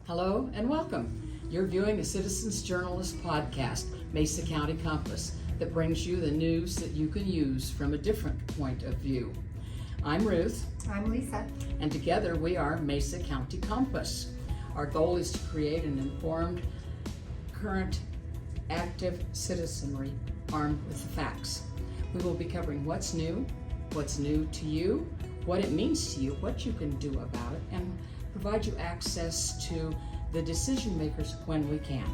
Hello and welcome. You're viewing the Citizens Journalist podcast, Mesa County Compass, that brings you the news that you can use from a different point of view. I'm Ruth. I'm Lisa. And together we are Mesa County Compass. Our goal is to create an informed, current, active citizenry armed with the facts. We will be covering what's new to you, what it means to you, what you can do about it, and provide you access to the decision makers when we can.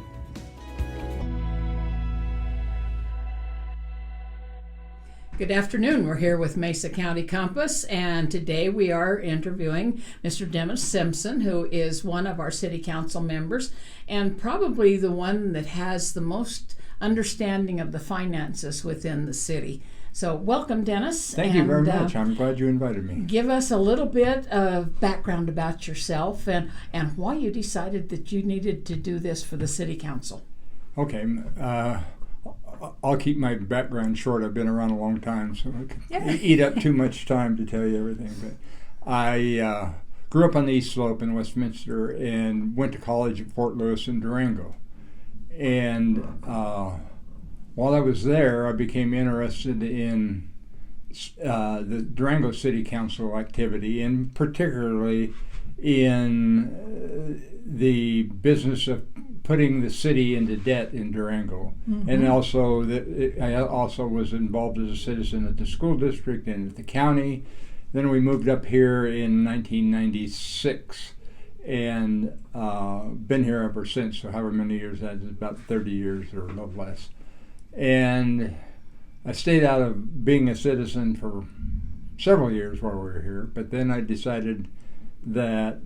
Good afternoon. We're here with Mesa County Compass, and today we are interviewing Mr. Dennis Simpson, who is one of our city council members and probably the one that has the most understanding of the finances within the city. So welcome, Dennis. Thank you very much. I'm glad you invited me. Give us a little bit of background about yourself and why you decided that you needed to do this for the city council. Okay. I'll keep my background short. I've been around a long time, so I could eat up too much time to tell you everything. But I grew up on the East Slope in Westminster and went to college at Fort Lewis and Durango. And while I was there, I became interested in the Durango City Council activity, and particularly in the business of putting the city into debt in Durango. Mm-hmm. And also, I also was involved as a citizen at the school district and at the county. Then we moved up here in 1996 and been here ever since, so however many years that is, about 30 years or a little less. And I stayed out of being a citizen for several years while we were here, but then I decided that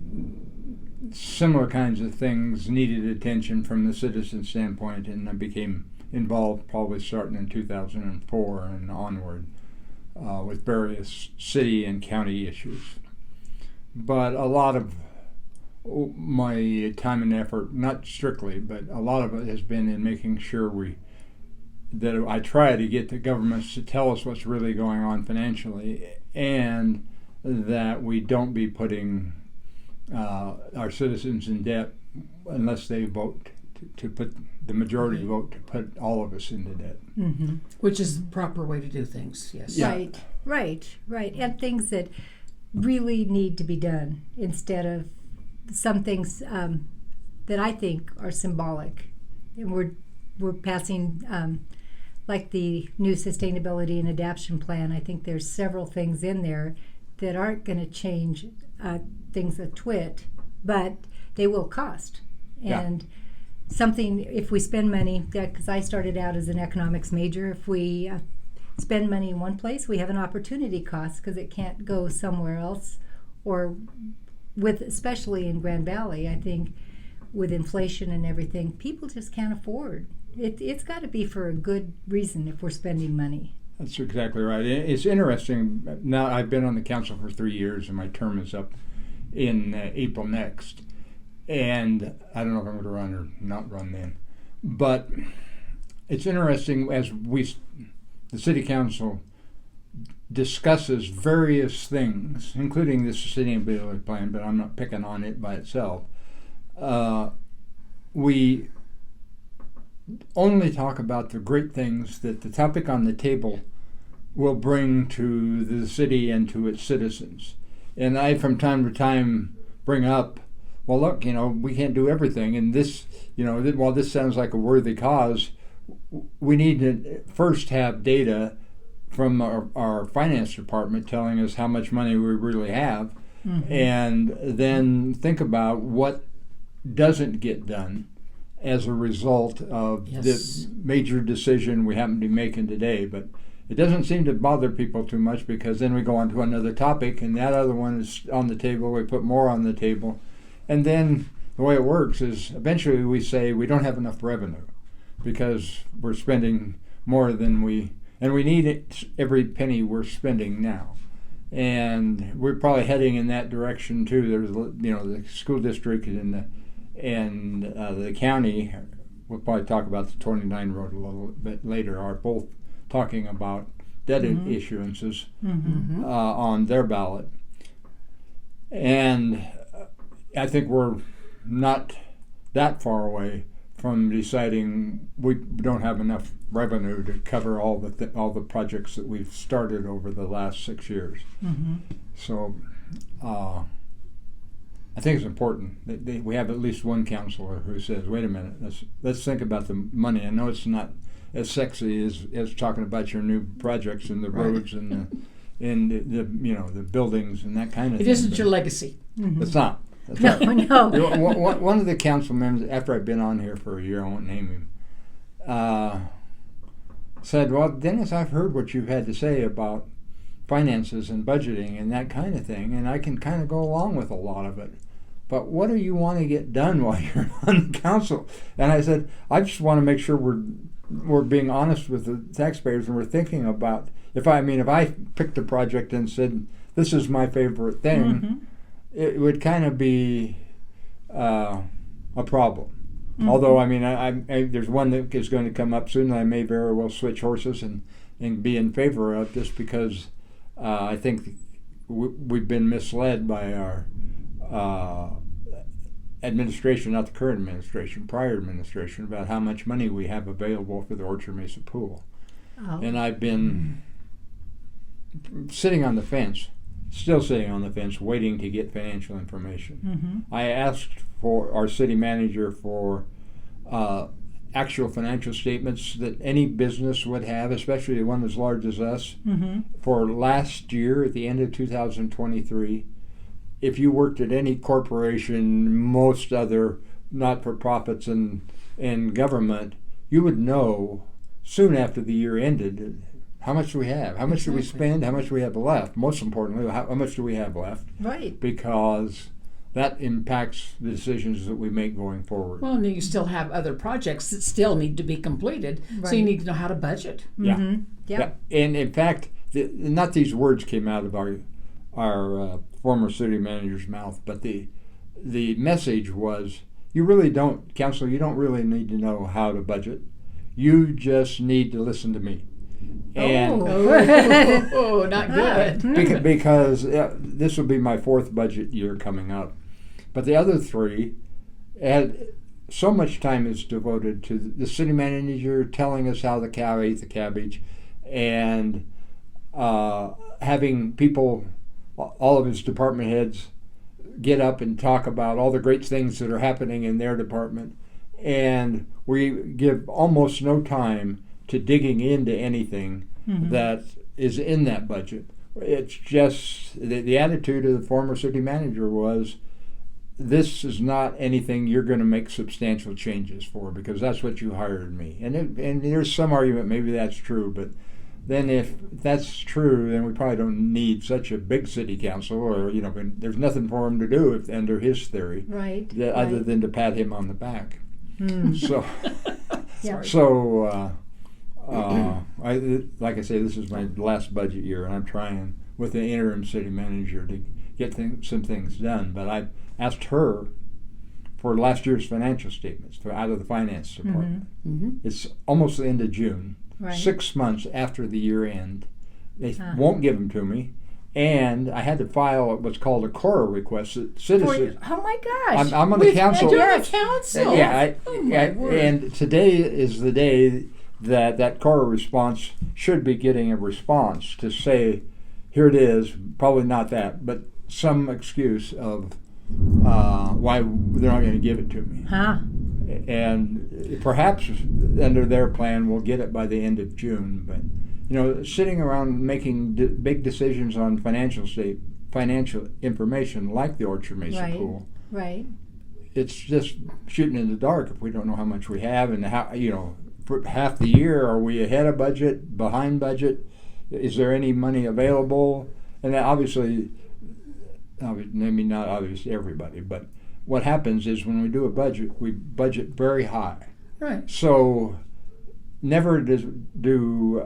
similar kinds of things needed attention from the citizen standpoint, and I became involved probably starting in 2004 and onward with various city and county issues. But a lot of my time and effort, not strictly, but a lot of it has been in making sure that I try to get the governments to tell us what's really going on financially, and that we don't be putting our citizens in debt unless they vote to put the majority vote to put all of us into debt. Mm-hmm. Which is the proper way to do things, yes. Yeah. Right. And things that really need to be done instead of some things that I think are symbolic. And we're passing like the new sustainability and adaptation plan. I think there's several things in there that aren't going to change things a twit, but they will cost. And something, if we spend money, because I started out as an economics major, if we spend money in one place, we have an opportunity cost because it can't go somewhere else. Or especially in Grand Valley, I think with inflation and everything, people just can't afford. It's got to be for a good reason if we're spending money. That's exactly right. It's interesting. Now, I've been on the council for 3 years, and my term is up in April next. And I don't know if I'm going to run or not run then. But it's interesting as the city council discusses various things, including the sustainability plan, but I'm not picking on it by itself. We only talk about the great things that the topic on the table will bring to the city and to its citizens. And I, from time to time, bring up, well, look, we can't do everything. And this, while this sounds like a worthy cause, we need to first have data from our finance department telling us how much money we really have, mm-hmm. and then think about what doesn't get done as a result of the major decision we happen to be making today. But it doesn't seem to bother people too much, because then we go on to another topic, and that other one is on the table, we put more on the table. And then the way it works is eventually we say we don't have enough revenue because we're spending more than and we need every penny we're spending now. And we're probably heading in that direction too. There's, the school district and the county, we'll probably talk about the 29 road a little bit later, are both talking about debt mm-hmm. issuances on their ballot. And I think we're not that far away from deciding we don't have enough revenue to cover all the projects that we've started over the last 6 years. Mm-hmm. So I think it's important that we have at least one counselor who says, "Wait a minute, let's think about the money." I know it's not as sexy as talking about your new projects and the roads and the the buildings and that kind of thing. It isn't your legacy. Mm-hmm. It's not. That's No, right. no. One of the council members, after I've been on here for a year, I won't name him, said, "Well, Dennis, I've heard what you've had to say about finances and budgeting and that kind of thing, and I can kind of go along with a lot of it. But what do you want to get done while you're on the council?" And I said, "I just want to make sure we're being honest with the taxpayers, and we're thinking about if I picked a project and said this is my favorite thing." Mm-hmm. It would kind of be a problem. Mm-hmm. Although, I there's one that is going to come up soon that I may very well switch horses and be in favor of, just because I think we've been misled by our administration, not the current administration, prior administration, about how much money we have available for the Orchard Mesa pool. Oh. And I've been sitting on the fence, still sitting on the fence, waiting to get financial information. Mm-hmm. I asked for our city manager for actual financial statements that any business would have, especially one as large as us, Mm-hmm. for last year at the end of 2023. If you worked at any corporation, most other not-for-profits and government, you would know soon after the year ended how much do we have, how much do we spend, how much do we have left. Most importantly, how much do we have left? Right. Because that impacts the decisions that we make going forward. Well, and you still have other projects that still need to be completed, so you Right. need to know how to budget. Yeah. Mm-hmm. Yeah. And in fact, not these words came out of our former city manager's mouth, but the message was, you really don't, Council, you don't really need to know how to budget. You just need to listen to me. And Oh, not good. because this will be my 4th budget year coming up. But the other 3 had so much time is devoted to the city manager telling us how the cow ate the cabbage, and having people, all of his department heads, get up and talk about all the great things that are happening in their department. And we give almost no time to digging into anything that is in that budget. It's just the attitude of the former city manager was, this is not anything you're going to make substantial changes for, because that's what you hired me. And there's some argument maybe that's true, but then if that's true, then we probably don't need such a big city council, or there's nothing for him to do if, under his theory, Right. other Right. than to pat him on the back. Mm. So, Yeah. so like I say, this is my last budget year, and I'm trying with the interim city manager to get some things done. But I asked her for last year's financial statements out of the finance department. Mm-hmm. It's almost the end of June, Right. 6 months after the year end. They won't give them to me. And I had to file what's called a Cora request. Citizens. Oh my gosh. I'm on the council. You're Yes. the council. Yeah, Oh, my word. and today is the day that Cora response should be getting a response to say, here it is, probably not that, but some excuse of why they're not going to give it to me. Huh. And perhaps under their plan, we'll get it by the end of June. But sitting around making big decisions on financial information like the Orchard Mesa Right. pool, Right. it's just shooting in the dark if we don't know how much we have, and how for half the year, are we ahead of budget, behind budget? Is there any money available? And then obviously, maybe not obvious to everybody, but what happens is when we do a budget, we budget very high. Right. So never do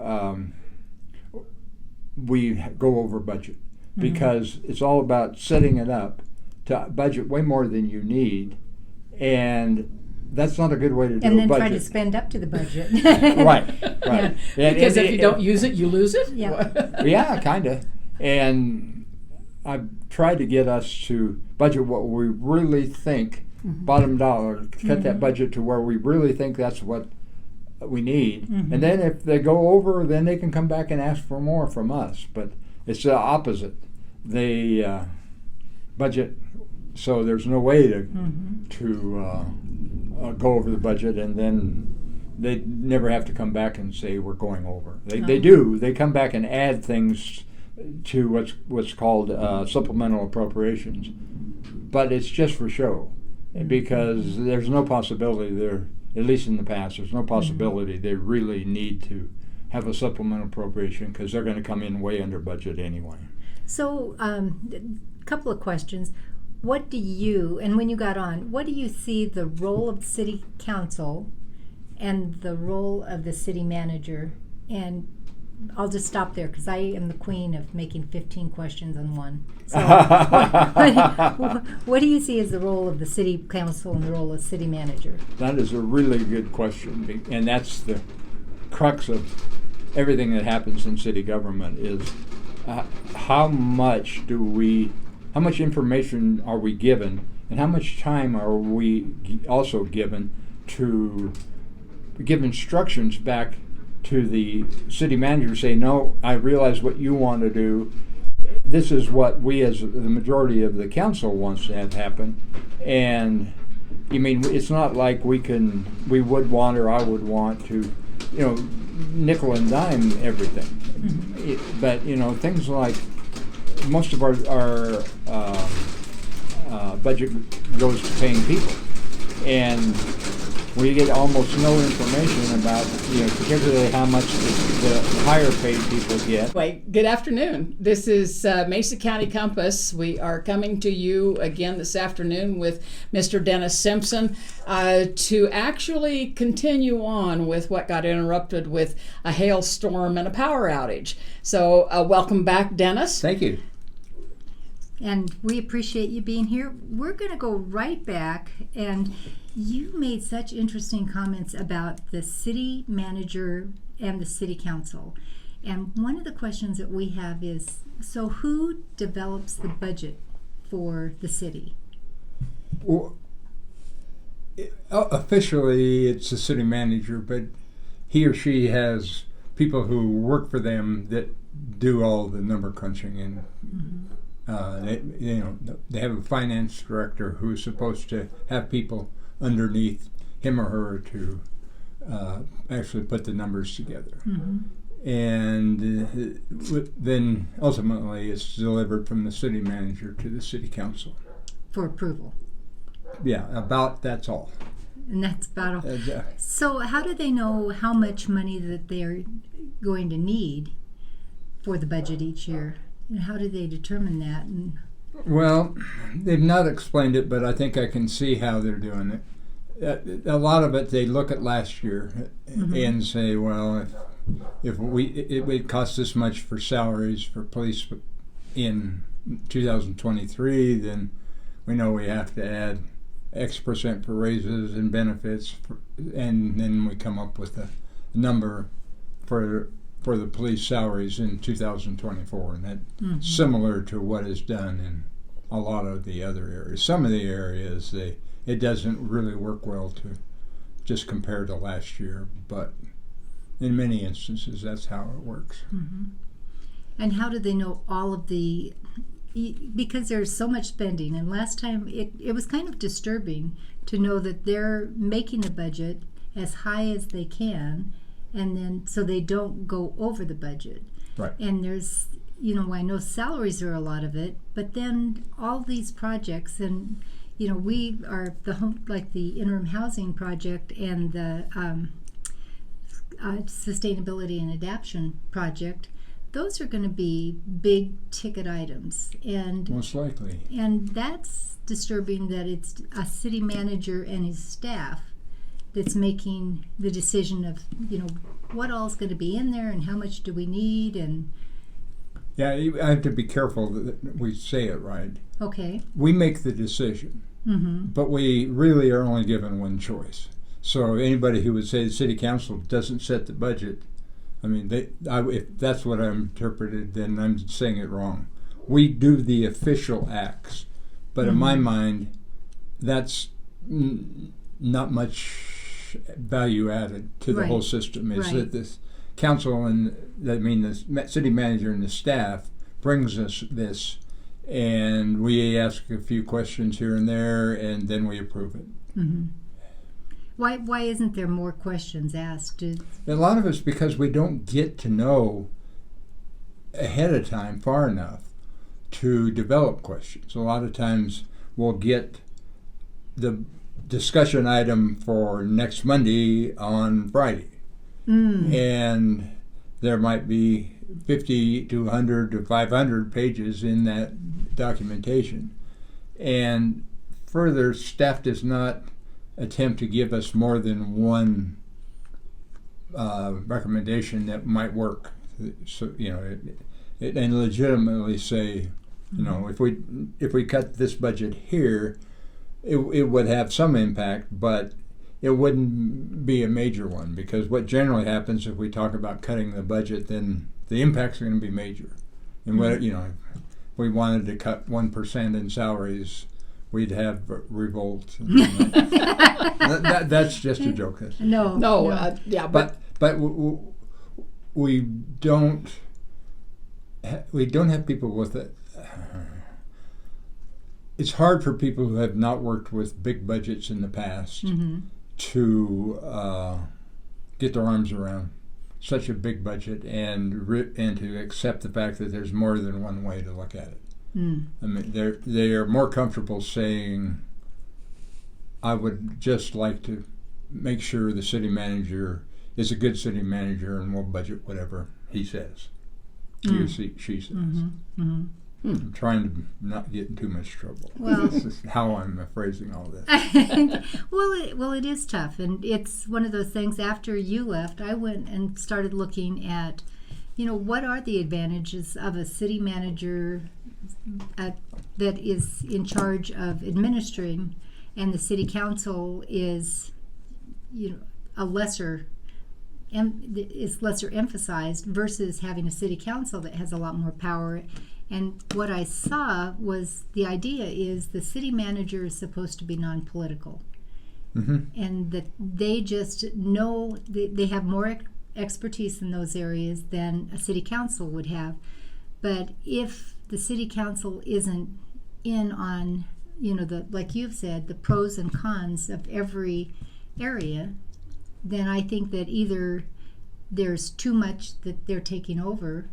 we go over budget, because it's all about setting it up to budget way more than you need, and that's not a good way to do And a then budget. try to spend up to the budget. Right. And- Because and- if you don't use it, you lose it. Yeah. Yeah, kind of. And I've tried to get us to budget what we really think bottom dollar, cut that budget to where we really think that's what we need. And then if they go over, then they can come back and ask for more from us. But it's the opposite. They budget, so there's no way to go over the budget, and then they never have to come back and say we're going over. They do. They come back and add things to what's called supplemental appropriations, but it's just for show, because there's no possibility there. At least in the past, there's no possibility they really need to have a supplemental appropriation, because they're going to come in way under budget anyway. So, a couple of questions. What do you, and when you got on, what do you see the role of the city council and the role of the city manager? And I'll just stop there, because I am the queen of making 15 questions on one. So what do you see as the role of the city council and the role of city manager? That is a really good question, and that's the crux of everything that happens in city government is how much information are we given, and how much time are we also given to give instructions back to the city manager, say, no, I realize what you want to do. This is what we as the majority of the council wants to have happen. And I mean, it's not like we would want, or I would want to, nickel and dime everything. But, things like most of our budget goes to paying people. And we get almost no information about, particularly how much the higher paid people get. Good afternoon. This is Mesa County Compass. We are coming to you again this afternoon with Mr. Dennis Simpson to actually continue on with what got interrupted with a hailstorm and a power outage. So welcome back, Dennis. Thank you. And we appreciate you being here. We're going to go right back, and you made such interesting comments about the city manager and the city council. And one of the questions that we have is, so who develops the budget for the city? Well, officially it's the city manager, but he or she has people who work for them that do all the number crunching, and they have a finance director who's supposed to have people underneath him or her to actually put the numbers together. And then ultimately it's delivered from the city manager to the city council. For approval. Yeah, that's all. And that's about all. So how do they know how much money that they're going to need for the budget each year? And how do they determine that? Well, they've not explained it, but I think I can see how they're doing it. A lot of it, they look at last year and say, well, if it would cost this much for salaries for police in 2023, then we know we have to add X percent for raises and benefits, and then we come up with a number for the police salaries in 2024, and that's similar to what is done in a lot of the other areas. Some of the areas, it doesn't really work well to just compare to last year, but in many instances, that's how it works. And how do they know all of the, because there's so much spending, and last time it was kind of disturbing to know that they're making the budget as high as they can, and then so they don't go over the budget. Right. And there's, I know salaries are a lot of it, but then all these projects, and we are the home, like the interim housing project and the sustainability and adaptation project. Those are going to be big ticket items, and most likely. And that's disturbing that it's a city manager and his staff that's making the decision of, what all's going to be in there and how much do we need. And yeah, I have to be careful that we say it right. Okay. We make the decision, but we really are only given one choice. So anybody who would say the city council doesn't set the budget, I mean, if that's what I'm interpreted, then I'm saying it wrong. We do the official acts, but in my mind, that's not much value added to the Right. whole system. Is Right. that this council and the city manager and the staff brings us this, and we ask a few questions here and there, and then we approve it. Mm-hmm. Why isn't there more questions asked? A lot of it's because we don't get to know ahead of time far enough to develop questions. A lot of times we'll get the discussion item for next Monday on Friday. And there might be 50 to 100 to 500 pages in that documentation. And further, staff does not attempt to give us more than one recommendation that might work. So, and legitimately say, if we cut this budget here, it would have some impact, but it wouldn't be a major one, because what generally happens if we talk about cutting the budget, then the impacts are going to be major. And what if we wanted to cut 1% in salaries, we'd have revolt. That's just a joke. No. But we don't have people with it. It's hard for people who have not worked with big budgets in the past to get their arms around such a big budget and to accept the fact that there's more than one way to look at it. I mean, they are more comfortable saying, I would just like to make sure the city manager is a good city manager and will budget whatever he says, he or she says. I'm trying to not get in too much trouble. Well, this is how I'm phrasing all this. Well, it is tough, and it's one of those things. After you left, I went and started looking at, what are the advantages of a city manager that is in charge of administering, and the city council is, lesser emphasized, versus having a city council that has a lot more power. And what I saw was the idea is the city manager is supposed to be non-political. And that they just know, they have more expertise in those areas than a city council would have. But if the city council isn't in on, like you've said, the pros and cons of every area, then I think that either there's too much that they're taking over.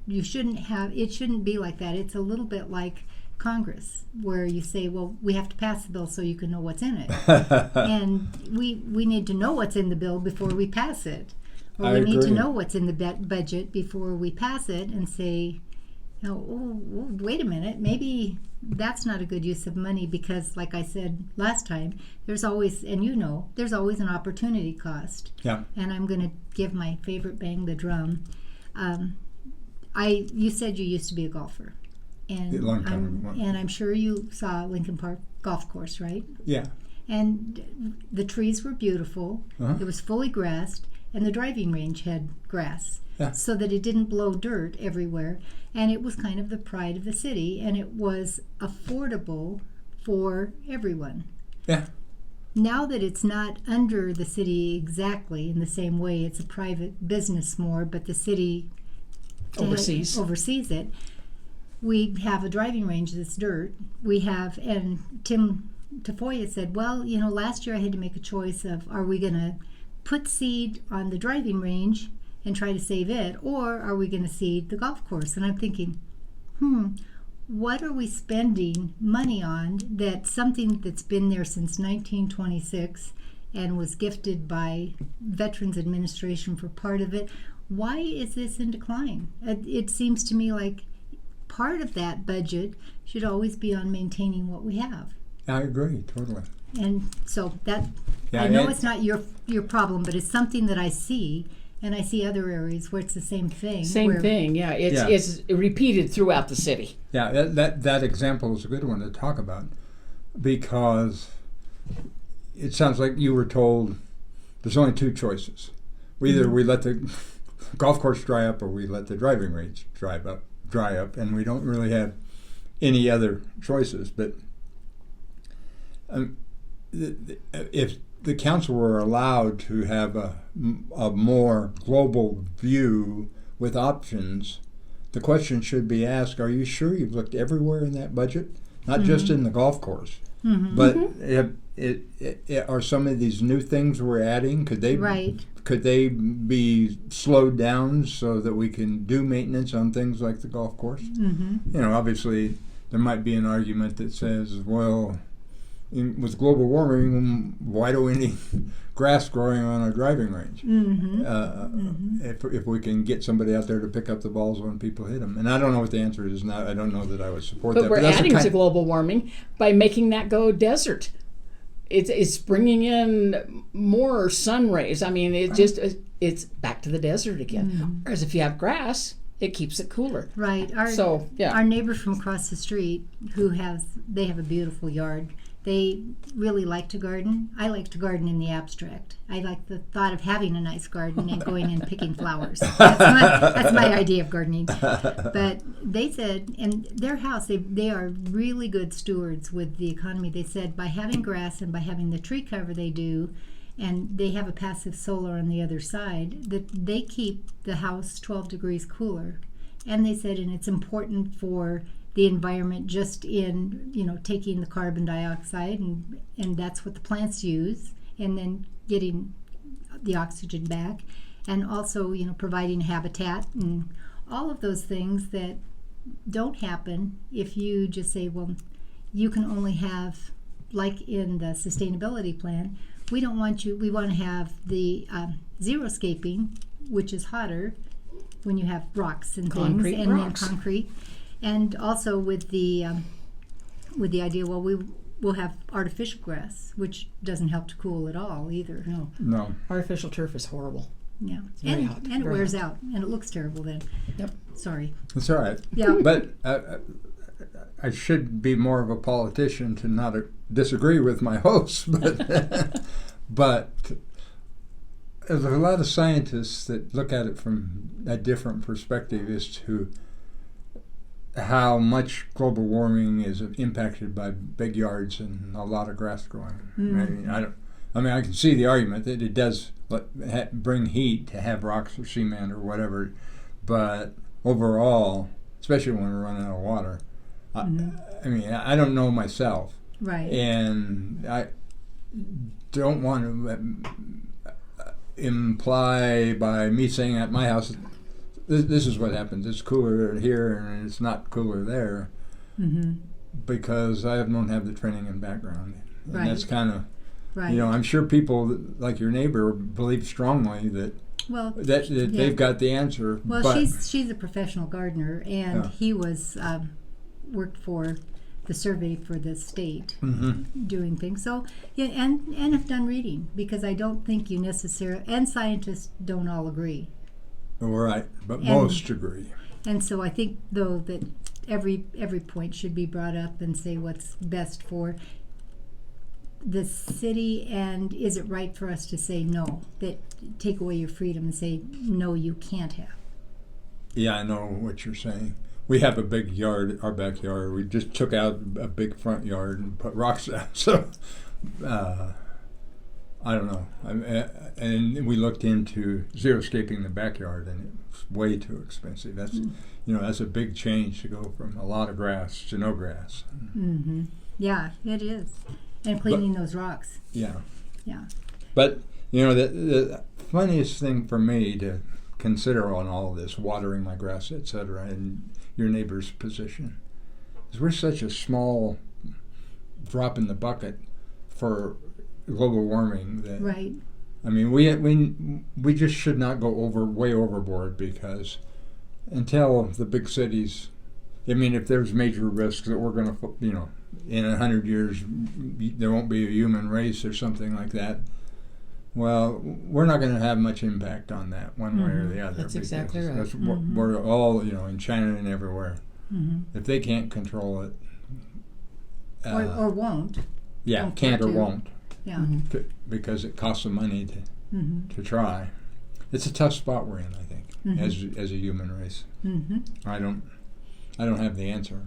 It shouldn't be like that. It's a little bit like Congress, where you say, well, we have to pass the bill so you can know what's in it. And we need to know what's in the bill before we pass it. Or we need to know what's in the budget before we pass it and say, wait a minute, maybe that's not a good use of money, because like I said last time, there's always, and there's always an opportunity cost. Yeah. And I'm going to give my favorite bang the drum. You said you used to be a golfer, and A long time ago. I'm sure you saw Lincoln Park Golf Course, right? Yeah. And the trees were beautiful. It was fully grassed, and the driving range had grass, so that it didn't blow dirt everywhere. And it was kind of the pride of the city, and it was affordable for everyone. Yeah. Now that it's not under the city exactly in the same way, it's a private business more, but the city oversees it. We have a driving range that's dirt. We have, and Tim Tafoya said, well, last year I had to make a choice of, are we going to put seed on the driving range and try to save it, or are we going to seed the golf course? And I'm thinking, what are we spending money on, that's something that's been there since 1926 and was gifted by Veterans Administration for part of it? Why is this in decline? It seems to me like part of that budget should always be on maintaining what we have. I agree, totally. And so I know it's not your problem, but it's something that I see, and I see other areas where it's the same thing. It's repeated throughout the city. Yeah, that example is a good one to talk about, because it sounds like you were told there's only two choices. Either we let the golf course dry up, or we let the driving range dry up, and we don't really have any other choices. But if the council were allowed to have a more global view with options, the question should be asked, are you sure you've looked everywhere in that budget? Not just in the golf course, but are some of these new things we're adding, could they be slowed down so that we can do maintenance on things like the golf course? Obviously there might be an argument that says, well, with global warming, why do we need grass growing on a driving range? If we can get somebody out there to pick up the balls when people hit them. And I don't know what the answer is now. I don't know that I would support that. But we're adding to global warming by making that go desert. It's bringing in more sun rays. I mean, it's back to the desert again. Whereas if you have grass, it keeps it cooler. Right. Our neighbors from across the street they have a beautiful yard. They really like to garden. I like to garden in the abstract. I like the thought of having a nice garden and going and picking flowers. That's my idea of gardening. But they said, in their house, they are really good stewards with the economy. They said by having grass and by having the tree cover they do, and they have a passive solar on the other side, that they keep the house 12 degrees cooler. And they said, and it's important for the environment just in, taking the carbon dioxide, and that's what the plants use, and then getting the oxygen back, and also, providing habitat and all of those things that don't happen if you just say, well, you can only have, like in the sustainability plan, we want to have the xeriscaping, which is hotter when you have rocks and concrete things, rocks. Then concrete. And also with the idea, well, we'll have artificial grass, which doesn't help to cool at all either. No. Artificial turf is horrible. Yeah, It's very hot. And it wears out, and it looks terrible then. Yep. Sorry. It's all right. Yeah. But I should be more of a politician to not disagree with my hosts, but there's a lot of scientists that look at it from a different perspective as to how much global warming is impacted by big yards and a lot of grass growing. I can see the argument that it does bring heat to have rocks or cement or whatever, but overall, especially when we're running out of water, I don't know myself. Right. And I don't want to imply by me saying at my house, this is what happens. It's cooler here and it's not cooler there, because I don't have the training and background. And that's kind of, I'm sure people like your neighbor believe strongly that they've got the answer. Well, she's a professional gardener, and he was worked for the survey for the state, doing things. So, and have done reading, because I don't think you necessarily, and scientists don't all agree. Right, but most agree. And so I think, though, that every point should be brought up and say what's best for the city, and is it right for us to say no, that take away your freedom and say, no, you can't have. Yeah, I know what you're saying. We have a big yard, our backyard. We just took out a big front yard and put rocks down. So, I don't know. And we looked into xeriscaping the backyard, and it's way too expensive. That's that's a big change to go from a lot of grass to no grass. Yeah, it is. And cleaning those rocks. Yeah. Yeah. But the funniest thing for me to consider on all of this, watering my grass, etc., and your neighbor's position, is we're such a small drop in the bucket for global warming that I mean we just should not go way overboard, because until the big cities, I mean, if there's major risks that we're going to, in 100 years there won't be a human race or something like that, well, we're not going to have much impact on that one way or the other. That's exactly right. That's we're all, in China and everywhere. If they can't control it, or won't. Yeah, can't or won't. Yeah. Because it costs them money to try. It's a tough spot we're in, I think, as a human race. I don't have the answer.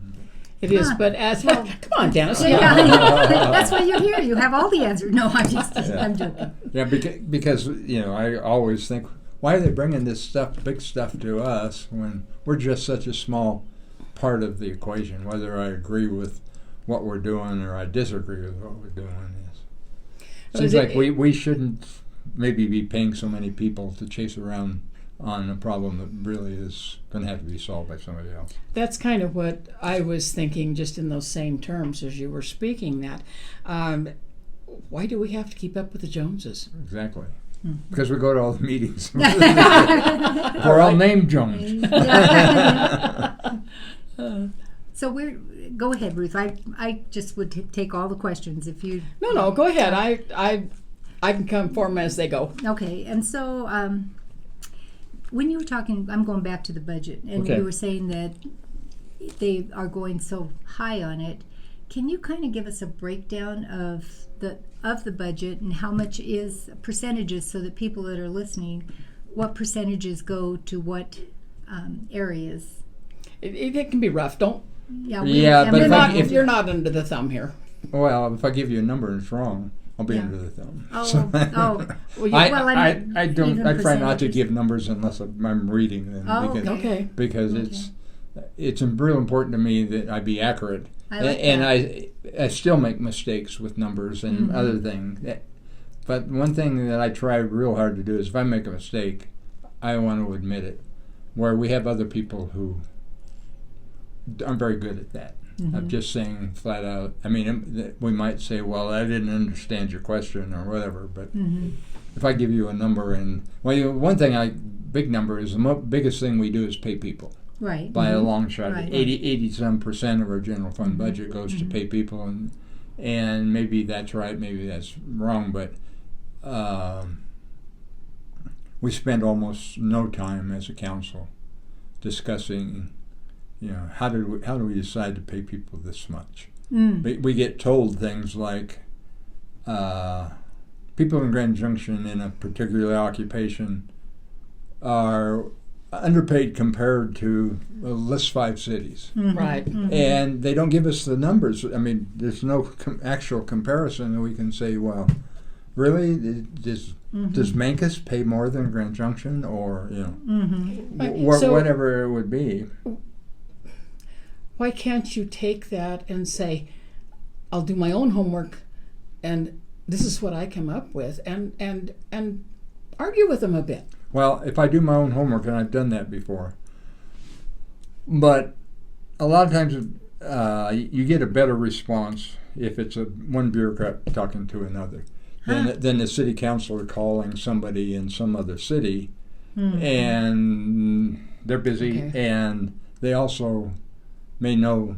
It is, but come on, Dennis. Yeah, that's why you're here. You have all the answers. No, I'm joking. Yeah, because I always think, why are they bringing this big stuff to us when we're just such a small part of the equation? Whether I agree with what we're doing or I disagree with what we're doing seems like we shouldn't maybe be paying so many people to chase around on a problem that really is going to have to be solved by somebody else. That's kind of what I was thinking, just in those same terms as you were speaking that. Why do we have to keep up with the Joneses? Exactly. Because we go to all the meetings. We're all named Jones. So go ahead, Ruth. I just would take all the questions if you. No, go ahead. I can come form as they go. Okay, and so when you were talking, I'm going back to the budget, and you were saying that they are going so high on it. Can you kind of give us a breakdown of the budget and how much is percentages, so that people that are listening, what percentages go to what areas? It can be rough. Don't. Yeah, but you're not under the thumb here. Well, if I give you a number and it's wrong, I'll be under the thumb. I try not to give numbers unless I'm reading them because it's real important to me that I be accurate. I still make mistakes with numbers and other things. But one thing that I try real hard to do is if I make a mistake, I want to admit it. Where we have other people who aren't very good at that. Of just saying flat out. I mean, we might say, well, I didn't understand your question or whatever, but if I give you a number one thing big number is the biggest thing we do is pay people. Right. By a long shot. Right. 80% of our general fund budget goes to pay people, and maybe that's right, maybe that's wrong, but we spend almost no time as a council discussing how do we decide to pay people this much? We get told things like people in Grand Junction in a particular occupation are underpaid compared to list 5 cities. Right. And they don't give us the numbers. I mean, there's no actual comparison that we can say, well, really, does Mancus pay more than Grand Junction, or whatever it would be? Why can't you take that and say, I'll do my own homework, and this is what I come up with, and argue with them a bit? Well, if I do my own homework, and I've done that before, but a lot of times you get a better response if it's one bureaucrat talking to another than the city councilor calling somebody in some other city, and they're busy, and they also may know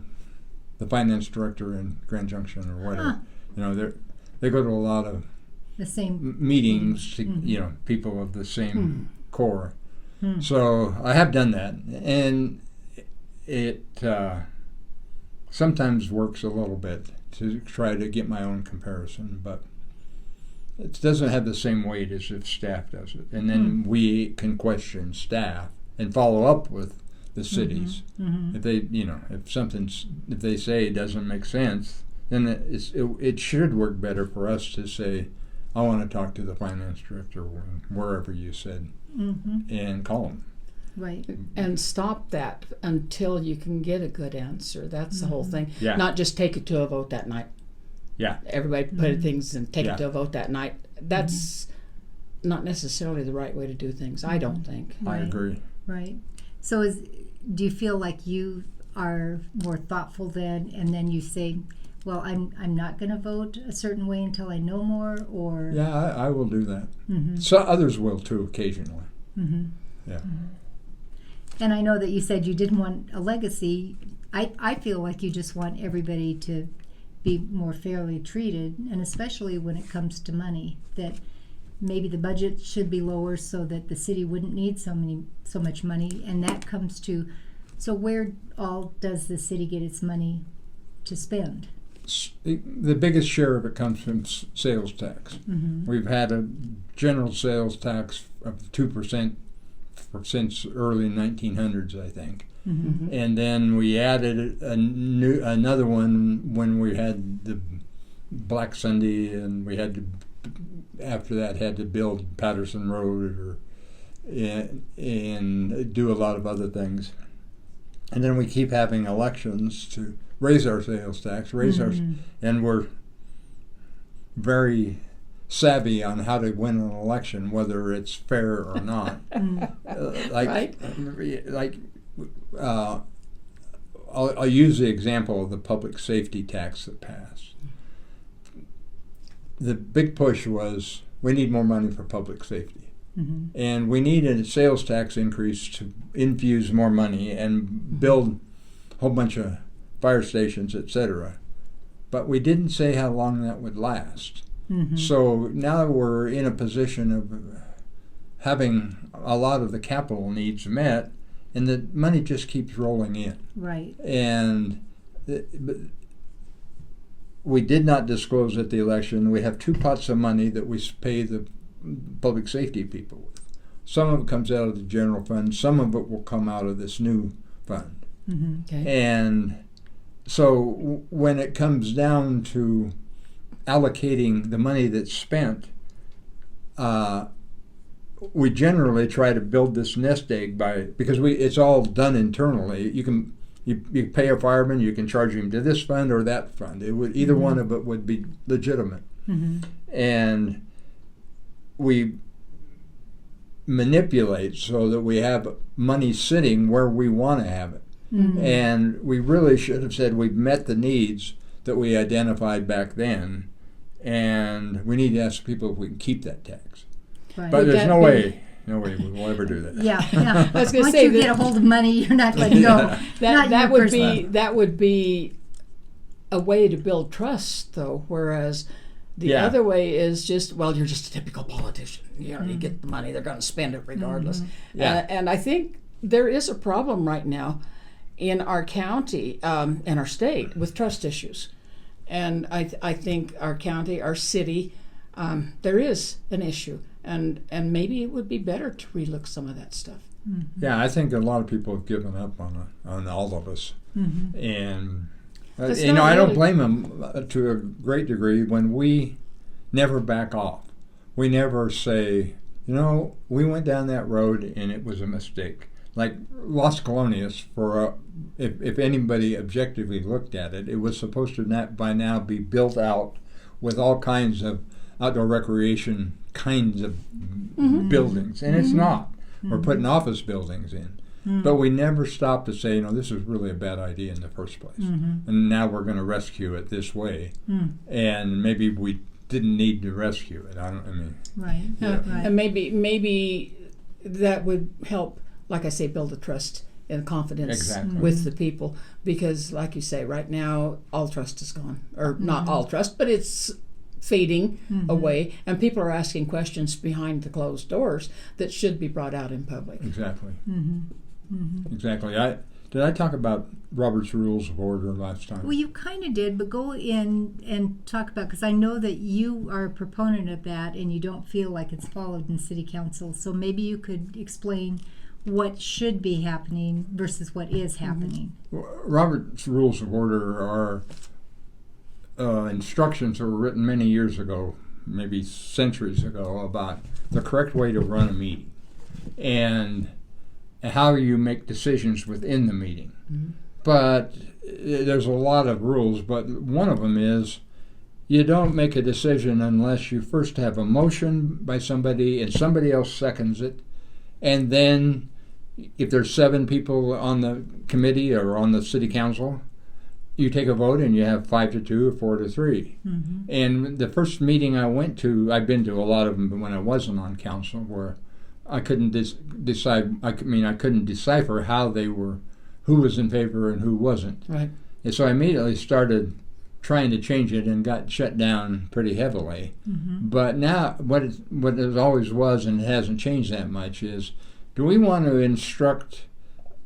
the finance director in Grand Junction or whatever. They go to a lot of the same meetings to people of the same core. So I have done that, and it sometimes works a little bit to try to get my own comparison, but it doesn't have the same weight as if staff does it. And then we can question staff and follow up with the cities. If they if they say it doesn't make sense, then it should work better for us to say, I want to talk to the finance director wherever you said, and call them. Right. And stop that until you can get a good answer. That's the whole thing. Yeah. Not just take it to a vote that night. Yeah. Everybody put things and take it to a vote that night. That's not necessarily the right way to do things, I don't think. I agree. Right. So do you feel like you are more thoughtful then, and then you say, well, I'm not going to vote a certain way until I know more, or... Yeah, I will do that. So others will too, occasionally. Yeah. And I know that you said you didn't want a legacy. I feel like you just want everybody to be more fairly treated, and especially when it comes to money, that maybe the budget should be lower so that the city wouldn't need so much money, and that comes to... So where all does the city get its money to spend? The biggest share of it comes from sales tax. We've had a general sales tax of 2% since early 1900s, I think. And then we added another one when we had the Black Sunday, and we had to, after that, had to build Patterson Road and do a lot of other things. And then we keep having elections to raise our sales tax, and we're very savvy on how to win an election, whether it's fair or not. I'll use the example of the public safety tax that passed. The big push was we need more money for public safety. And we need a sales tax increase to infuse more money and build a whole bunch of fire stations, etc. But we didn't say how long that would last. So now we're in a position of having a lot of the capital needs met, and the money just keeps rolling in. Right. And we did not disclose at the election. We have 2 pots of money that we pay the public safety people with. Some of it comes out of the general fund. Some of it will come out of this new fund. And so when it comes down to allocating the money that's spent, we generally try to build this nest egg because it's all done internally. You pay a fireman, you can charge him to this fund or that fund. Either one of it would be legitimate. And we manipulate so that we have money sitting where we want to have it. And we really should have said we've met the needs that we identified back then, and we need to ask people if we can keep that tax. Right. But there's no way we will ever do that. Yeah. I was going to Once say you get a hold of money, you're not letting go. that would be a way to build trust, though. Whereas the other way is just, well, you're just a typical politician. You get the money, they're going to spend it regardless. And I think there is a problem right now in our county and our state with trust issues. And I think our county, our city, there is an issue. And maybe it would be better to relook some of that stuff. Yeah, I think a lot of people have given up on all of us. And I don't blame them to a great degree when we never back off. We never say, we went down that road and it was a mistake. Like Las Colonias, if anybody objectively looked at it, it was supposed to by now be built out with all kinds of outdoor recreation kinds of buildings, and it's not. We're putting office buildings in. But we never stopped to say, this is really a bad idea in the first place. And now we're going to rescue it this way. And maybe we didn't need to rescue it. Right. And maybe that would help, like I say, build a trust and confidence with the people. Because, like you say, right now, all trust is gone. Or not all trust, but it's fading away. And people are asking questions behind the closed doors that should be brought out in public. Exactly. Exactly. Did I talk about Robert's Rules of Order last time? Well, you kind of did, but go in and talk about, because I know that you are a proponent of that and you don't feel like it's followed in City Council. So maybe you could explain what should be happening versus what is happening. Robert's Rules of Order are instructions that were written many years ago, maybe centuries ago, about the correct way to run a meeting and how you make decisions within the meeting. But there's a lot of rules, but one of them is you don't make a decision unless you first have a motion by somebody and somebody else seconds it, and then if there's 7 people on the committee or on the city council, you take a vote and you have 5-2 or 4-3. And the first meeting I went to, I've been to a lot of them when I wasn't on council, where I couldn't decide. I couldn't decipher how they were, who was in favor and who wasn't. Right. And so I immediately started trying to change it and got shut down pretty heavily. But now, what it always was, and it hasn't changed that much, is do we want to instruct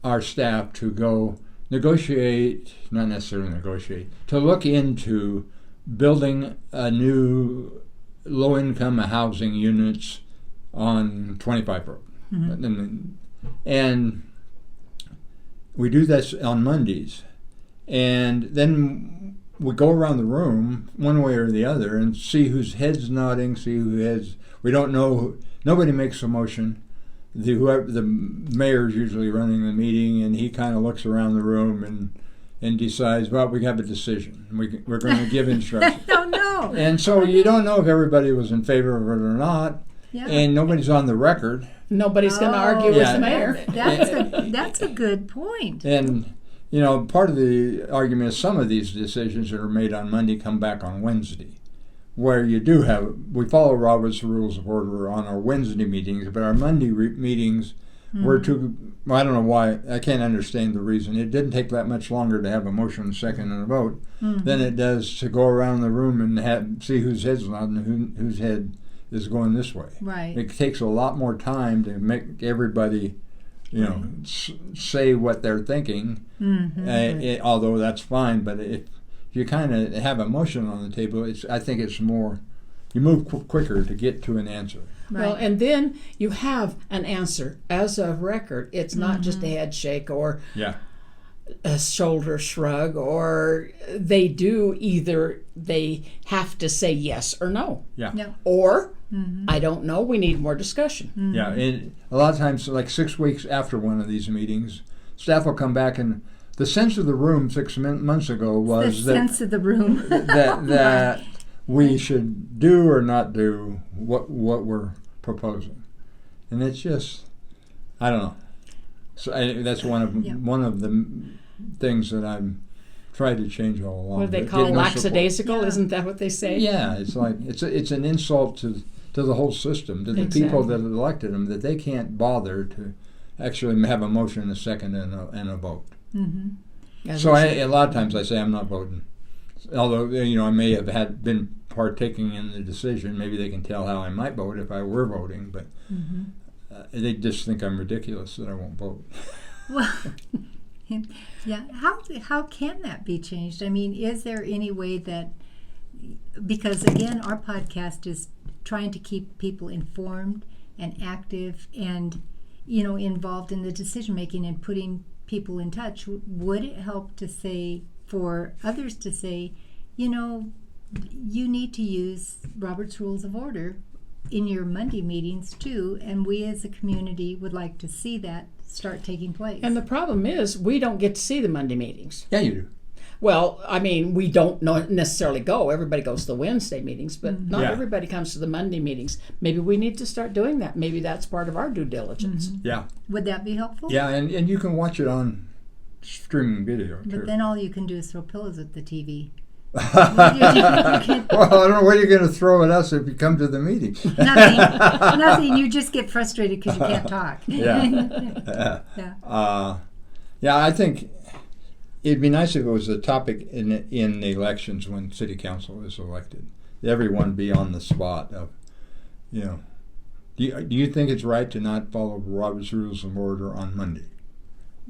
our staff to go negotiate, not necessarily negotiate, to look into building a new low-income housing units on 25 Road. And we do this on Mondays, and then we go around the room one way or the other and see whose head's nodding, see who has. We don't know. Nobody makes a motion. The mayor's usually running the meeting, and he kind of looks around the room and decides, well, we have a decision. We're going to give instructions. Oh, no. And so you don't know if everybody was in favor of it or not, Yeah. and nobody's on the record. Nobody's going to argue with Yeah. the mayor. That's a good point. And, part of the argument is some of these decisions that are made on Monday come back on Wednesday, where we follow Robert's Rules of Order on our Wednesday meetings, but our Monday meetings were I don't know why, I can't understand the reason. It didn't take that much longer to have a motion, a second, and a vote than it does to go around the room and see whose head's nodding and whose head is going this way. Right. It takes a lot more time to make everybody, say what they're thinking, although that's fine, but if you kind of have a motion on the table, I think it's more, you move quicker to get to an answer. Right. Well, and then you have an answer as a record. It's not just a head shake or Yeah. a shoulder shrug, or they have to say yes or no. Yeah. Yeah. Or, I don't know, we need more discussion. Yeah. And a lot of times, like 6 weeks after one of these meetings, staff will come back and the sense of the room 6 months ago was the sense of the room. that we should do or not do what we're proposing, and it's just, I don't know. So that's one of the things that I'm trying to change all along. What do they But call get no lackadaisical? Yeah. Isn't that what they say? Yeah, it's like it's an insult to the whole system, to the people that elected them, that they can't bother to actually have a motion, a second, and a vote. So a lot of times I say I'm not voting, although I may have been partaking in the decision. Maybe they can tell how I might vote if I were voting, but they just think I'm ridiculous that I won't vote. Well, yeah. How can that be changed? I mean, is there any way that, because again, our podcast is trying to keep people informed and active and involved in the decision making and putting people in touch. Would it help to say, for others to say, you need to use Robert's Rules of Order in your Monday meetings too, and we as a community would like to see that start taking place. And the problem is, we don't get to see the Monday meetings. Yeah, you do. Well, I mean, we don't necessarily go. Everybody goes to the Wednesday meetings, but not Yeah. everybody comes to the Monday meetings. Maybe we need to start doing that. Maybe that's part of our due diligence. Yeah. Would that be helpful? Yeah, and you can watch it on streaming video too. But then all you can do is throw pillows at the TV. Well, I don't know what you're going to throw at us if you come to the meeting. Nothing. You just get frustrated because you can't talk. Yeah. Yeah. I think it'd be nice if it was a topic in the elections when city council is elected. Everyone be on the spot of, do you think it's right to not follow Robert's Rules of Order on Monday?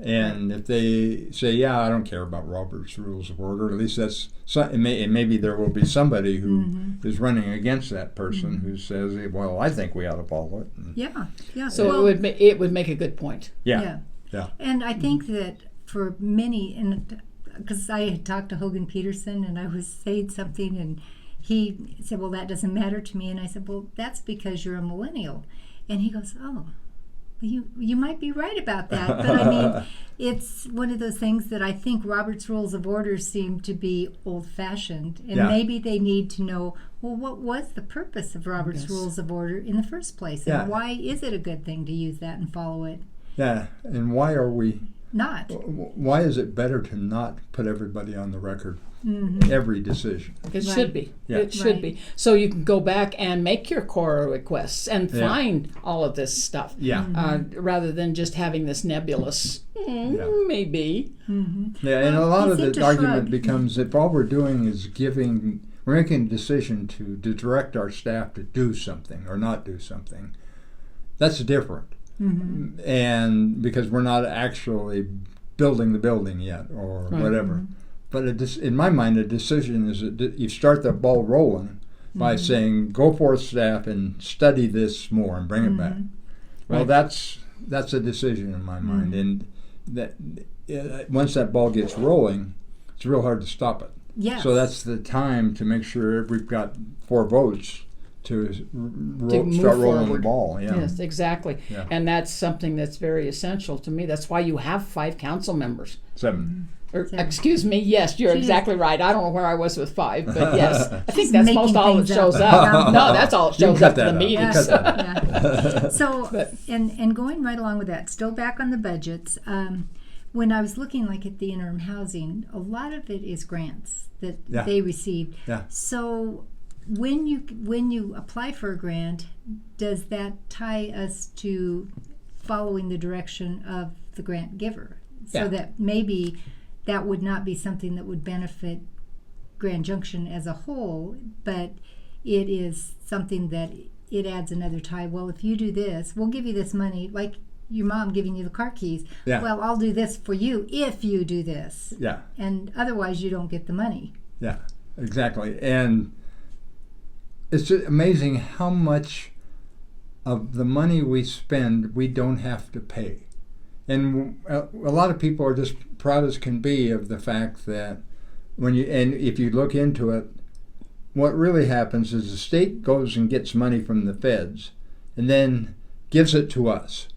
And if they say, yeah, I don't care about Robert's Rules of Order, at least that's maybe there will be somebody who is running against that person who says, well, I think we ought to follow it. Yeah. So it would make a good point. Yeah. And I think that for many, and because I had talked to Hogan Peterson and I was saying something and he said, well, that doesn't matter to me. And I said, well, that's because you're a millennial. And he goes, oh, you might be right about that. But I mean, it's one of those things that I think Robert's Rules of Order seem to be old-fashioned. And maybe they need to know, well, what was the purpose of Robert's Rules of Order in the first place? And why is it a good thing to use that and follow it? Yeah, and why are we not? Why is it better to not put everybody on the record? Every decision. It should be. Yeah. It should be. So you can go back and make your core requests and find all of this stuff. Yeah. Rather than just having this nebulous, maybe. Yeah, and a lot of seem the to argument shrug. becomes if all we're doing is we're making a decision to direct our staff to do something or not do something. That's different. And because we're not actually building the building yet or whatever. But in my mind, a decision is that you start the ball rolling by saying, go forth, staff, and study this more and bring it back. Well, that's a decision in my mind. And that once that ball gets rolling, it's real hard to stop it. Yes. So that's the time to make sure we've got 4 votes to move start rolling forward. the ball. Yeah. Yes, exactly. Yeah. And that's something that's very essential to me. That's why you have 5 council members. 7. Or, Seven. excuse me, yes, you're exactly right. I don't know where I was with 5, but yes, I think that's making most all it things shows up. up. No, that's all it You can shows cut up in that the out. meetings. Cut that out. Yeah. So, But- and going right along with that, still back on the budgets, when I was looking like at the interim housing, a lot of it is grants that Yeah. they received. Yeah. So when you apply for a grant, does that tie us to following the direction of the grant giver? So Yeah. that maybe that would not be something that would benefit Grand Junction as a whole, but it is something that it adds another tie. Well, if you do this, we'll give you this money, like your mom giving you the car keys. Yeah. Well, I'll do this for you if you do this. Yeah. And otherwise you don't get the money. Yeah, exactly. And it's just amazing how much of the money we spend we don't have to pay. And a lot of people are just proud as can be of the fact that if you look into it, what really happens is the state goes and gets money from the feds and then gives it to us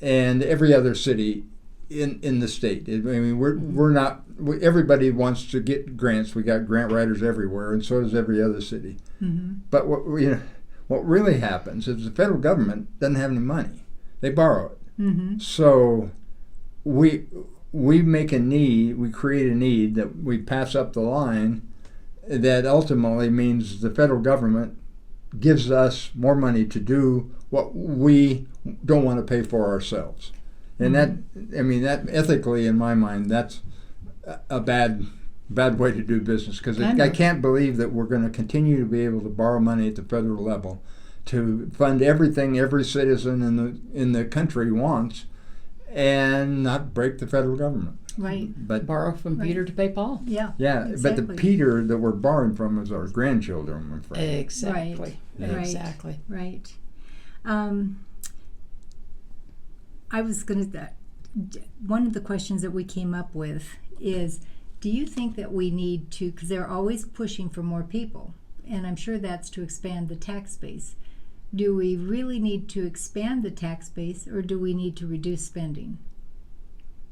and every other city in the state. I mean, everybody wants to get grants. We got grant writers everywhere, and so does every other city. Mm-hmm. But what really happens is the federal government doesn't have any money; they borrow it. Mm-hmm. So we make a need, we create a need that we pass up the line. That ultimately means the federal government gives us more money to do what we don't want to pay for ourselves. And that ethically, in my mind, that's a bad way to do business, because I can't believe that we're going to continue to be able to borrow money at the federal level to fund everything every citizen in the country wants and not break the federal government. Right. But Borrow from Peter to pay Paul. Yeah. yeah, Exactly. but the Peter that we're borrowing from is our grandchildren, I'm afraid. Exactly. Right. Exactly. Right. I was going to. One of the questions that we came up with is, do you think that we need to, because they're always pushing for more people, and I'm sure that's to expand the tax base. Do we really need to expand the tax base, or do we need to reduce spending?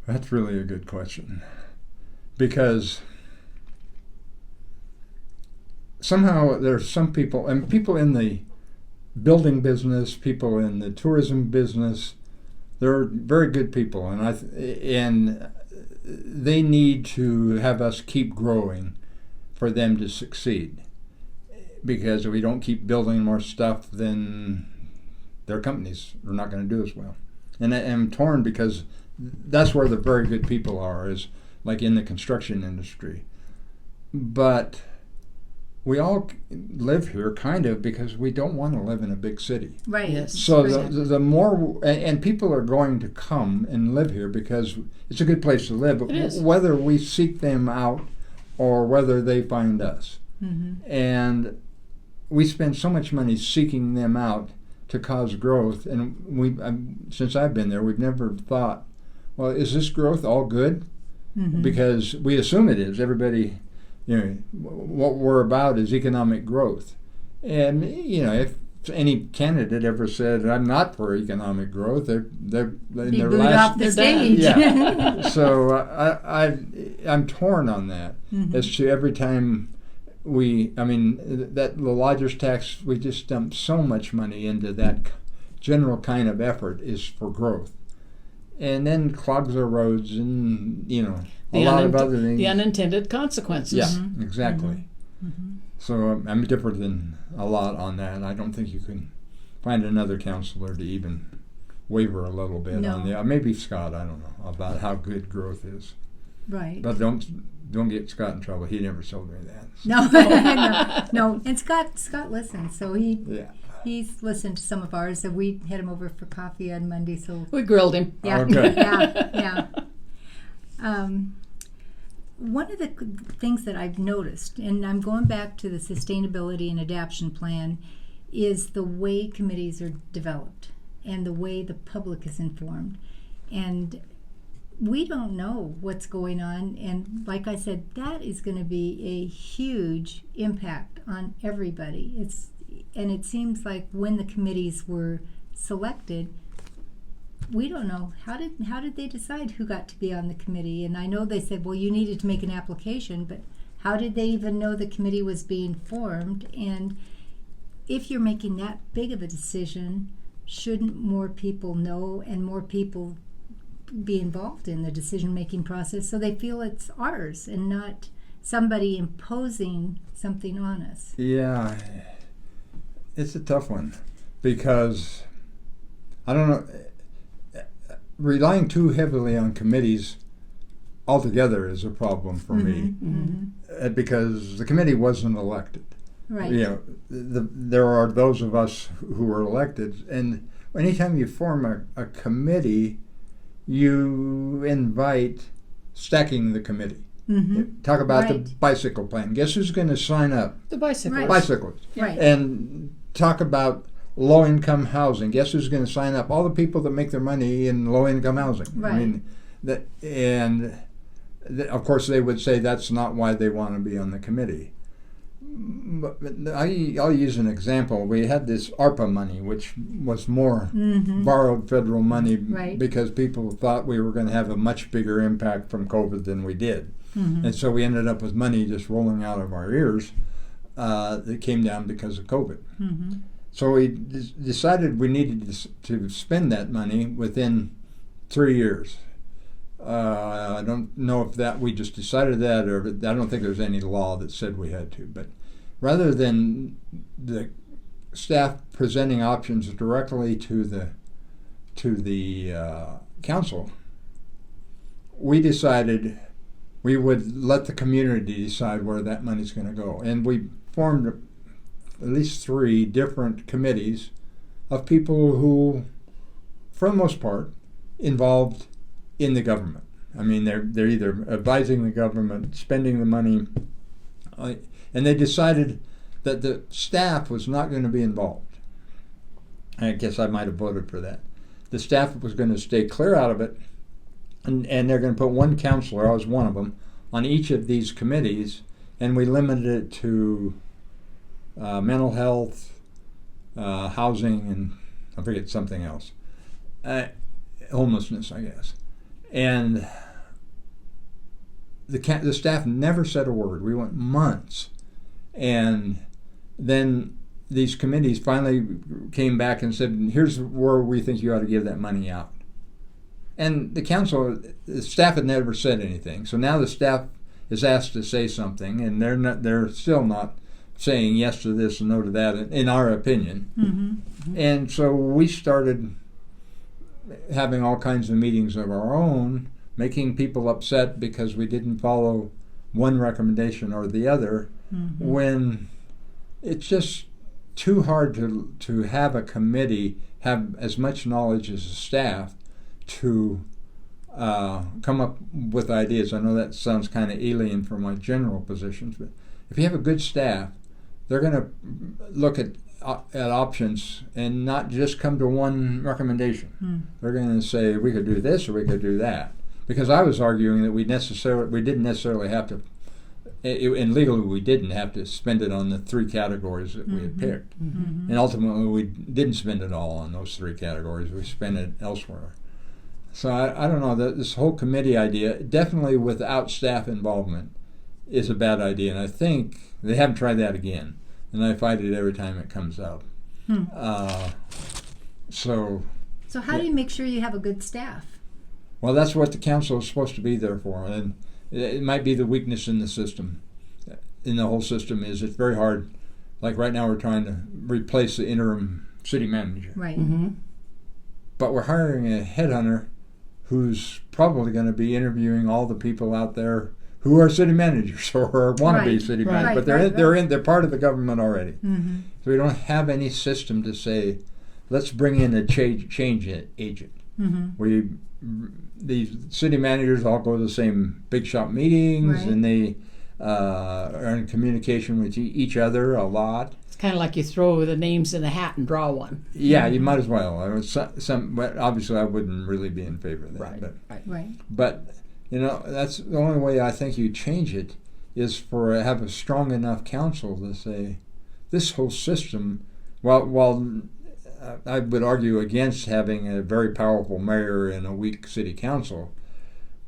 That's really a good question, because somehow there's some people, and people in the building business, people in the tourism business, they're very good people, and they need to have us keep growing for them to succeed. Because if we don't keep building more stuff, then their companies are not going to do as well. And I'm torn, because that's where the very good people are, is like in the construction industry. But we all live here kind of because we don't want to live in a big city. Right. Yes. So the more, and people are going to come and live here because it's a good place to live, It is. whether we seek them out or whether they find us. Mm-hmm. And we spend so much money seeking them out to cause growth, and since I've been there, we've never thought, well, is this growth all good? Mm-hmm. Because we assume it is. Everybody, what we're about is economic growth. And, if any candidate ever said, I'm not for economic growth, they're in Be their booed last... off the they're stage. Yeah. So I'm torn on that, Mm-hmm. as to every time that the lodger's tax, we just dump so much money into that general kind of effort is for growth. And then clogs our roads and, a lot of other things. The unintended consequences. Yeah, Mm-hmm. exactly. Mm-hmm. So I'm different than a lot on that. I don't think you can find another counselor to even waver a little bit No. on the. Maybe Scott, I don't know, about how good growth is. Right. But don't get Scott in trouble. He never told me that. No. And Scott listens, so Yeah. he's listened to some of ours. So we had him over for coffee on Monday. So We grilled him. yeah, Okay. yeah. One of the things that I've noticed, and I'm going back to the sustainability and adaptation plan, is the way committees are developed and the way the public is informed. And we don't know what's going on, and like I said, that is going to be a huge impact on everybody. And it seems like when the committees were selected, we don't know how did they decide who got to be on the committee. And I know they said, well, you needed to make an application, but how did they even know the committee was being formed? And if you're making that big of a decision, shouldn't more people know and more people be involved in the decision-making process so they feel it's ours and not somebody imposing something on us? Yeah, it's a tough one because I don't know, relying too heavily on committees altogether is a problem for me because the committee wasn't elected. Right. You know, there are those of us who are elected, and anytime you form a committee, you invite stacking the committee. Talk about the bicycle plan. Guess who's going to sign up? The bicycle. Right. Bicyclists. Right. And talk about low-income housing. Guess who's going to sign up? All the people that make their money in low-income housing. Right. I mean, of course, they would say that's not why they want to be on the committee. But I'll use an example. We had this ARPA money, which was more borrowed federal money because people thought we were going to have a much bigger impact from COVID than we did. And so we ended up with money just rolling out of our ears that came down because of COVID. So we decided we needed to spend that money within 3 years. I don't know if that we just decided that, or I don't think there's any law that said we had to. But rather than the staff presenting options directly to the council, we decided we would let the community decide where that money's going to go, and we formed at least 3 different committees of people who, for the most part, involved in the government. I mean, they're either advising the government, spending the money, and they decided that the staff was not going to be involved. I guess I might have voted for that. The staff was going to stay clear out of it, and they're going to put one counselor, I was one of them, on each of these committees, and we limited it to mental health, housing, and I forget something else. Homelessness, I guess. And the staff never said a word. We went months. And then these committees finally came back and said, here's where we think you ought to give that money out. And the staff had never said anything. So now the staff is asked to say something, and they're still not saying yes to this and no to that, in our opinion. And so we started having all kinds of meetings of our own, making people upset because we didn't follow one recommendation or the other, when it's just too hard to have a committee have as much knowledge as a staff to come up with ideas. I know that sounds kind of alien from my general positions, but if you have a good staff, they're going to look at options and not just come to one recommendation. They're going to say we could do this or we could do that. Because I was arguing that we didn't necessarily have to, and legally we didn't have to spend it on the 3 categories that we had picked. And ultimately we didn't spend it all on those 3 categories. We spent it elsewhere. So I don't know, this whole committee idea, definitely without staff involvement, is a bad idea. And I think they haven't tried that again. And I fight it every time it comes up. So how do you make sure you have a good staff? Well, that's what the council is supposed to be there for. And it might be the weakness in the system. In the whole system is it's very hard. Like right now we're trying to replace the interim city manager. Right. But we're hiring a headhunter who's probably going to be interviewing all the people out there who are city managers or want to be city managers, but they're part of the government already. So we don't have any system to say, let's bring in a change agent. These city managers all go to the same big shop meetings, and they are in communication with each other a lot. Kind of like you throw the names in a hat and draw one. Yeah, you might as well. I was but obviously I wouldn't really be in favor of that. Right. Right. But that's the only way I think you change it is have a strong enough council to say this whole system. While I would argue against having a very powerful mayor and a weak city council,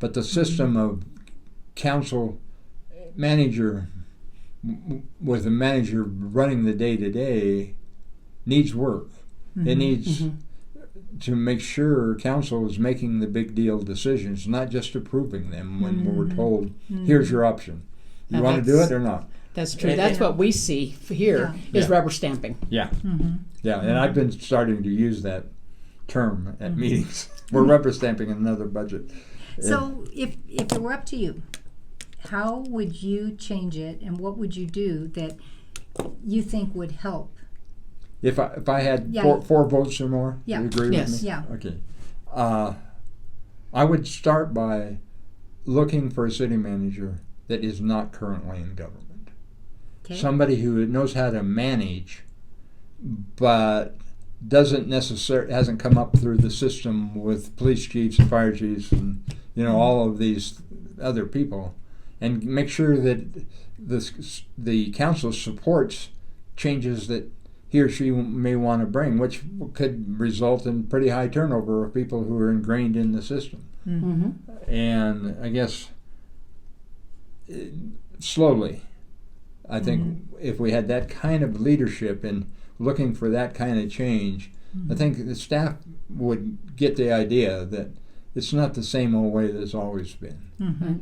but the system of council manager with a manager running the day-to-day needs work. It needs to make sure council is making the big deal decisions, not just approving them when we're told, here's your option. You want to do it or not? That's true. That's what we see here is rubber stamping. Yeah. Yeah, and I've been starting to use that term at meetings. We're rubber stamping another budget. So if it were up to you, how would you change it, and what would you do that you think would help? If I had Yeah. four votes or more, Yeah. you agree Yes. with me? Yeah. Okay. I would start by looking for a city manager that is not currently in government. Okay. Somebody who knows how to manage, but hasn't come up through the system with police chiefs and fire chiefs and all of these other people, and make sure that the council supports changes that he or she may want to bring, which could result in pretty high turnover of people who are ingrained in the system. And I guess slowly, I think if we had that kind of leadership and looking for that kind of change, I think the staff would get the idea that it's not the same old way that it's always been.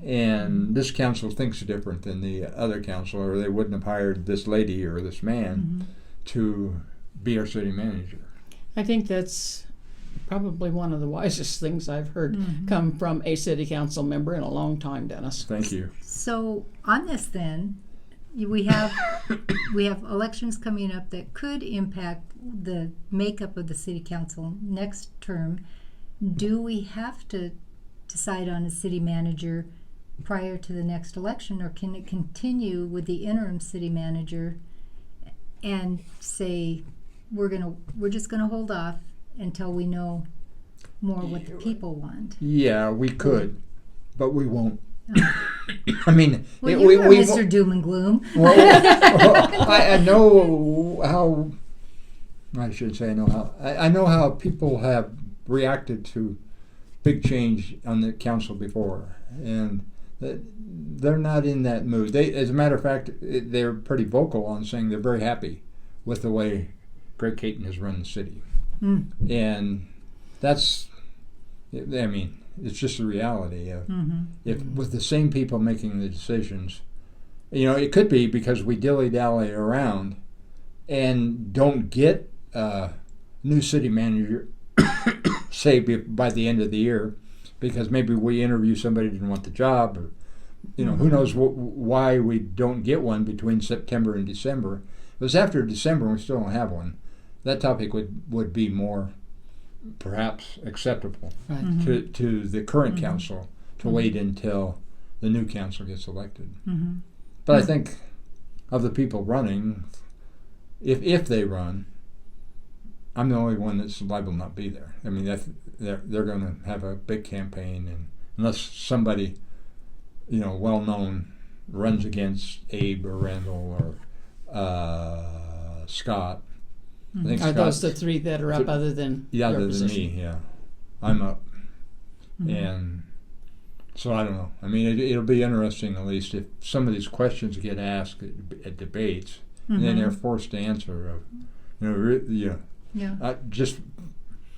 And this council thinks different than the other council, or they wouldn't have hired this lady or this man to be our city manager. I think that's probably one of the wisest things I've heard come from a city council member in a long time, Dennis. Thank you. So on this then, we have elections coming up that could impact the makeup of the city council next term. Do we have to decide on a city manager prior to the next election, or can it continue with the interim city manager and say we're just gonna hold off until we know more what the people want? Yeah, we could, but we won't. I mean, Well, you are Mr. Doom and Gloom. I know how. I should say I know how. I know how people have reacted to big change on the council before, and they're not in that mood. As a matter of fact, they're pretty vocal on saying they're very happy with the way Greg Caton has run the city, and that's. I mean, it's just the reality of if with the same people making the decisions. It could be because we dilly-dally around and don't get a new city manager, say by the end of the year, because maybe we interview somebody who didn't want the job, or who knows why we don't get one between September and December. If it was after December and we still don't have one, that topic would be more perhaps acceptable to the current council to wait until the new council gets elected. But I think of the people running, if they run, I'm the only one that's liable to not be there. I mean, they're going to have a big campaign, and unless somebody, well-known runs against Abe or Randall or Scott. I think Are those the three that are up other than your other position? than me, yeah. I'm up. And so I don't know. I mean, it'll be interesting, at least, if some of these questions get asked at debates, and then they're forced to answer. Just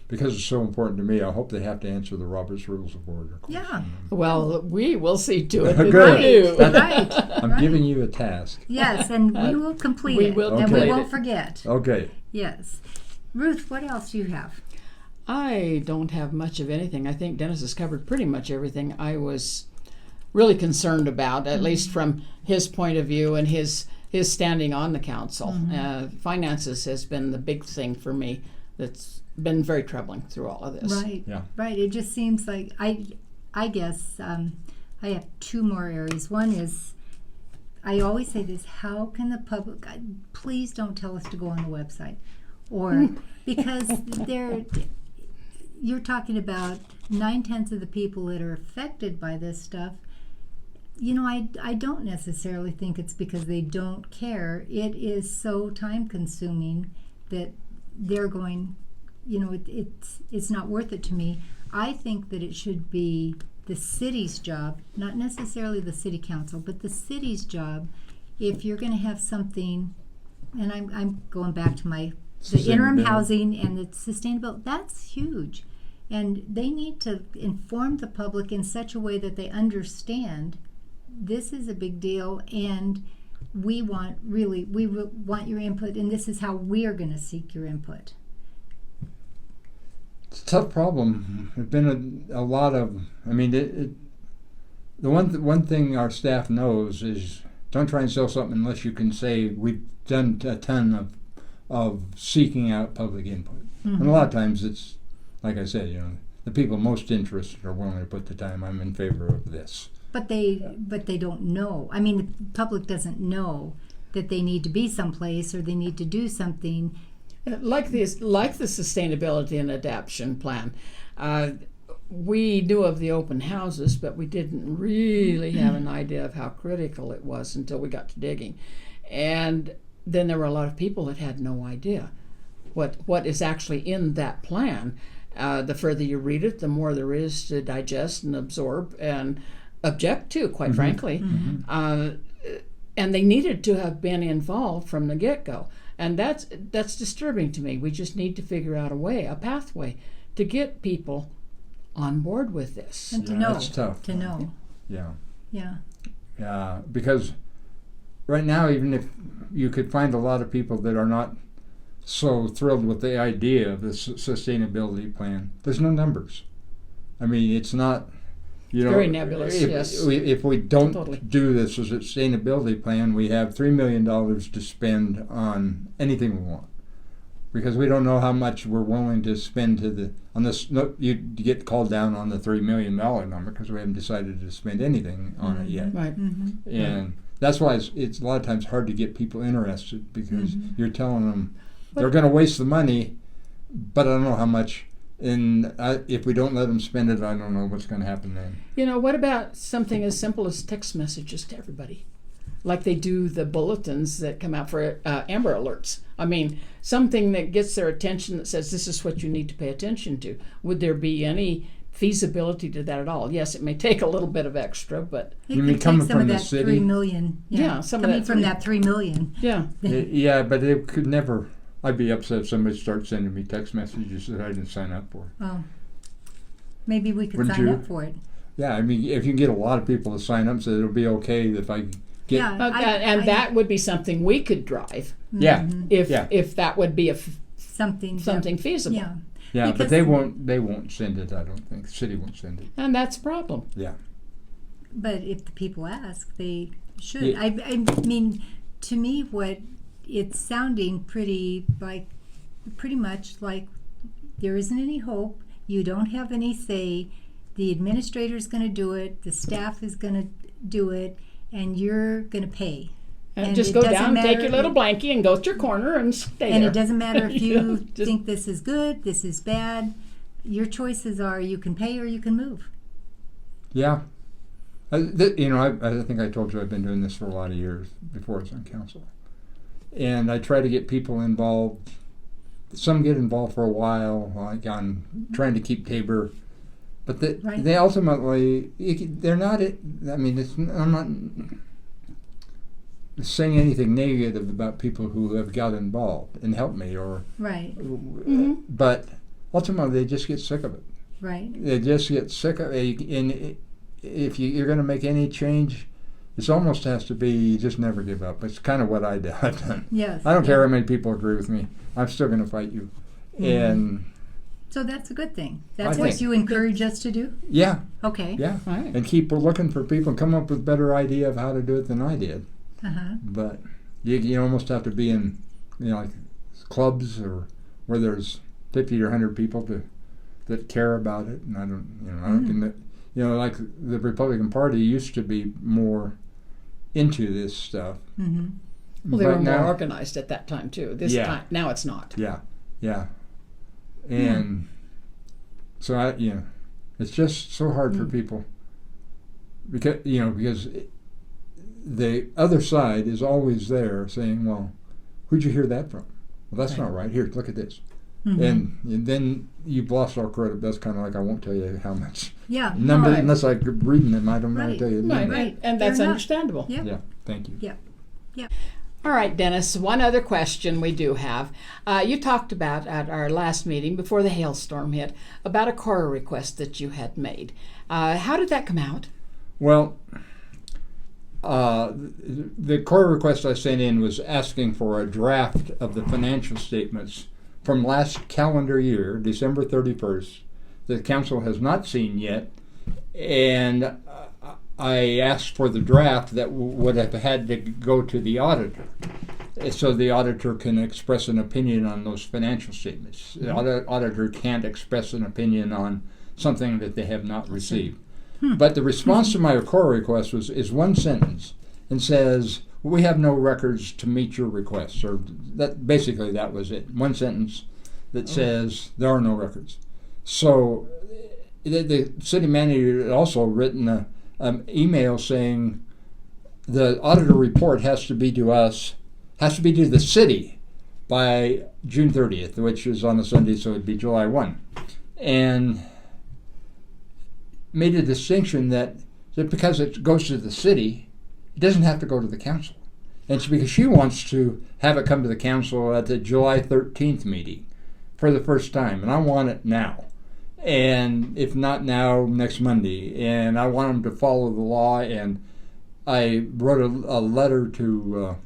because it's so important to me, I hope they have to answer the Robert's Rules of Order question. Yeah. Well, we will see to it. Good. Right. I'm giving you a task. Yes, and we will complete We it, will and complete we won't it. forget. Okay. Yes. Ruth, what else do you have? I don't have much of anything. I think Dennis has covered pretty much everything I was really concerned about, at least from his point of view and his standing on the council. Finances has been the big thing for me that's been very troubling through all of this. Right. Yeah. Right. It just seems like I guess I have two more areas. One is I always say this: how can the public? Please don't tell us to go on the website, or because you're talking about 9/10 of the people that are affected by this stuff. You know, I don't necessarily think it's because they don't care. It is so time consuming that they're going, you know, it's not worth it to me. I think that it should be the city's job, not necessarily the city council, but the city's job. If you're going to have something, and I'm going back to the interim housing and the sustainability, that's huge. And they need to inform the public in such a way that they understand this is a big deal, and we want your input, and this is how we're going to seek your input. It's a tough problem. There's been a lot of. I mean, the one thing our staff knows is don't try and sell something unless you can say we've done a ton of seeking out public input. And a lot of times it's like I said, you know, the people most interested are willing to put the time. I'm in favor of this. But they don't know. I mean, the public doesn't know that they need to be someplace or they need to do something. Like the sustainability and adaptation plan. We knew of the open houses, but we didn't really have an idea of how critical it was until we got to digging. And then there were a lot of people that had no idea what is actually in that plan. The further you read it, the more there is to digest and absorb and object to, quite frankly. And they needed to have been involved from the get-go. And that's disturbing to me. We just need to figure out a pathway to get people on board with this. And to know. That's tough. To know. Yeah. Yeah. Yeah, because right now, even if you could find a lot of people that are not so thrilled with the idea of the sustainability plan, there's no numbers. I mean, it's not, you know, very nebulous, yes. If we don't Totally. do this sustainability plan, we have $3 million to spend on anything we want. Because we don't know how much we're willing to spend on this. No, you get called down on the $3 million number because we haven't decided to spend anything on it yet. Right. And that's why it's a lot of times hard to get people interested because you're telling them they're going to waste the money, but I don't know how much. And if we don't let them spend it, I don't know what's going to happen then. You know, what about something as simple as text messages to everybody? Like they do the bulletins that come out for Amber Alerts. I mean, something that gets their attention that says this is what you need to pay attention to. Would there be any feasibility to that at all? Yes, it may take a little bit of extra, but you mean coming from the city? 3 million. Yeah, some coming of that from that 3 million. Yeah. Yeah, but it could never. I'd be upset if somebody starts sending me text messages that I didn't sign up for. Oh, maybe we could Wouldn't sign you? up for it. Yeah, I mean, if you can get a lot of people to sign up, so it'll be okay if I get. Yeah, that would be something we could drive. Yeah. If that would be something feasible. Yeah. Yeah, Because but they won't send it. I don't think the city won't send it. And that's a problem. Yeah. But if the people ask, they should. Yeah. I mean, to me, what it's sounding pretty much like there isn't any hope. You don't have any say. The administrator's going to do it. The staff is going to do it, and you're going to pay. And just go down, take your little blankie, and go to your corner and stay and there. It doesn't matter if you just think this is good, this is bad. Your choices are you can pay or you can move. Yeah. I think I told you I've been doing this for a lot of years before I was on council. And I try to get people involved. Some get involved for a while, like on trying to keep Tabor. But they ultimately, they're not, I mean, I'm not saying anything negative about people who have got involved and helped me Right. But ultimately they just get sick of it. Right. They just get sick of it. And if you're going to make any change, it almost has to be you just never give up. It's kind of what I've done. Yes. I don't care how many people agree with me. I'm still going to fight you. And so that's a good thing. That's I what think- you encourage us to do? yeah, Okay. yeah. Right. And keep looking for people and come up with a better idea of how to do it than I did. Uh-huh. But you almost have to be in like clubs or where there's 50 or 100 people that care about it. And I don't think that like the Republican Party used to be more into this stuff. Mm-hmm. Well, they But were more now- organized at that time too. This Yeah. time, now it's not. Yeah, and so it's just so hard for people because the other side is always there saying, "Well, who'd you hear that from? Well, that's not right. Here, look at this." Mm-hmm. And then you've lost all credit. That's kind of like I won't tell you how much Yeah. number Right. unless I'm reading them. I don't know how to Right. tell you. the Right, number. Right. and that's Fair enough. understandable. Yep. Yeah. Thank you. Yep. All right, Dennis, one other question we do have. You talked about at our last meeting before the hailstorm hit about a CORA request that you had made. How did that come out? Well, the core request I sent in was asking for a draft of the financial statements from last calendar year, December 31st, that the council has not seen yet. And I asked for the draft that would have had to go to the auditor, so the auditor can express an opinion on those financial statements. The auditor can't express an opinion on something that they have not received. But the response to my core request is one sentence and says, "We have no records to meet your request." Or basically that was it. One sentence that says there are no records. So the city manager had also written an email saying the auditor report has to be to the city by June 30th, which is on a Sunday, so it'd be July 1. And made a distinction that because it goes to the city, it doesn't have to go to the council. And it's because she wants to have it come to the council at the July 13th meeting for the first time, and I want it now. And if not now, next Monday. And I want them to follow the law. And I wrote a letter to,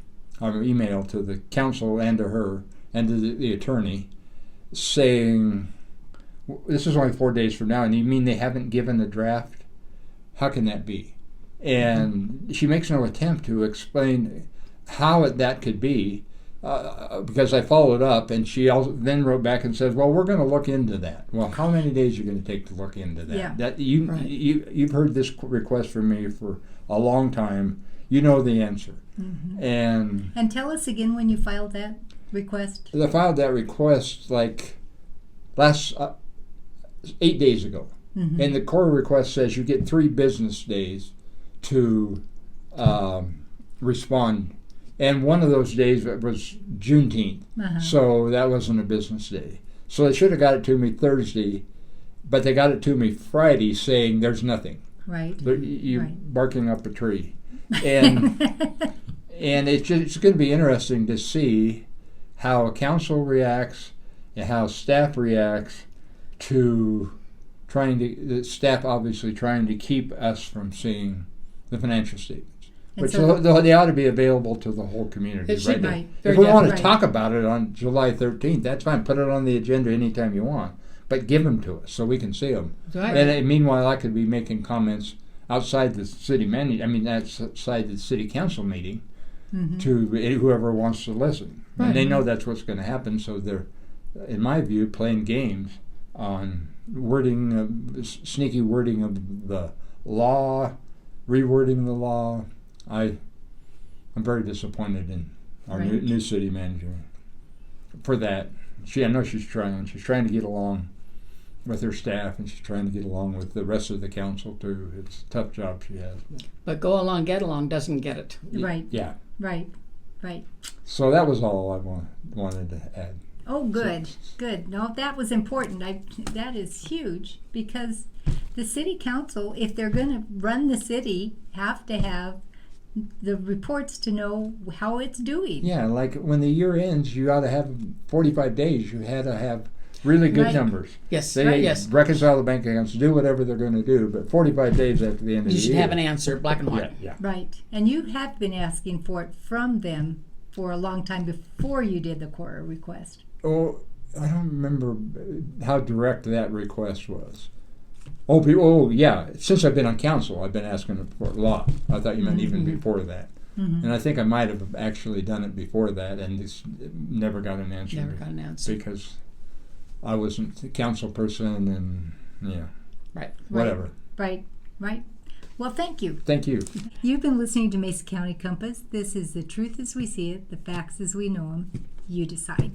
or email to the council and to her and to the attorney saying, this is only 4 days from now, and you mean they haven't given a draft? How can that be? And she makes no attempt to explain how that could be, because I followed up, and she also then wrote back and says, "Well, we're going to look into that." Well, how many days are you going to take to look into that? Yeah. That you've heard this request from me for a long time. You know the answer, and tell us again when you filed that request. I filed that request like last 8 days ago, and the core request says you get 3 business days to respond. And one of those days was Juneteenth, so that wasn't a business day. So they should have got it to me Thursday, but they got it to me Friday saying there's nothing. Right. You're barking up a tree. And and it's going to be interesting to see how council reacts and how staff reacts to the staff obviously trying to keep us from seeing the financial statements. Which they ought to be available to the whole community. It should now. be. If we want to Right. talk about it on July 13th, that's fine. Put it on the agenda anytime you want. But give them to us so we can see them. Right. And meanwhile, I could be making comments outside the city outside the city council meeting to whoever wants to listen. Right. And they know that's what's going to happen, so they're, in my view, playing games on sneaky wording of the law, rewording the law. I'm very disappointed in our new city manager for that. I know she's trying. She's trying to get along with her staff, and she's trying to get along with the rest of the council too. It's a tough job she has. But go along, get along doesn't get it. Right. Yeah. Right. So that was all I wanted to add. Oh, good. Good. No, that was important. That is huge because the city council, if they're going to run the city, have to have the reports to know how it's doing. Yeah, like when the year ends, you ought to have 45 days. You had to have really good Right. numbers. Yes. They Yes. reconcile the bank accounts, do whatever they're going to do, but 45 days after the end of You the should year. have an answer, black and white. Yeah. Right. And you have been asking for it from them for a long time before you did the core request. Oh, I don't remember how direct that request was. Oh, yeah. Since I've been on council, I've been asking for a lot. I thought you meant even before that. And I think I might have actually done it before that and just never got an answer. Never got an answer. Because I wasn't the council person and, Right. whatever. Right. Well, thank you. Thank you. You've been listening to Mesa County Compass. This is the truth as we see it, the facts as we know them. You decide.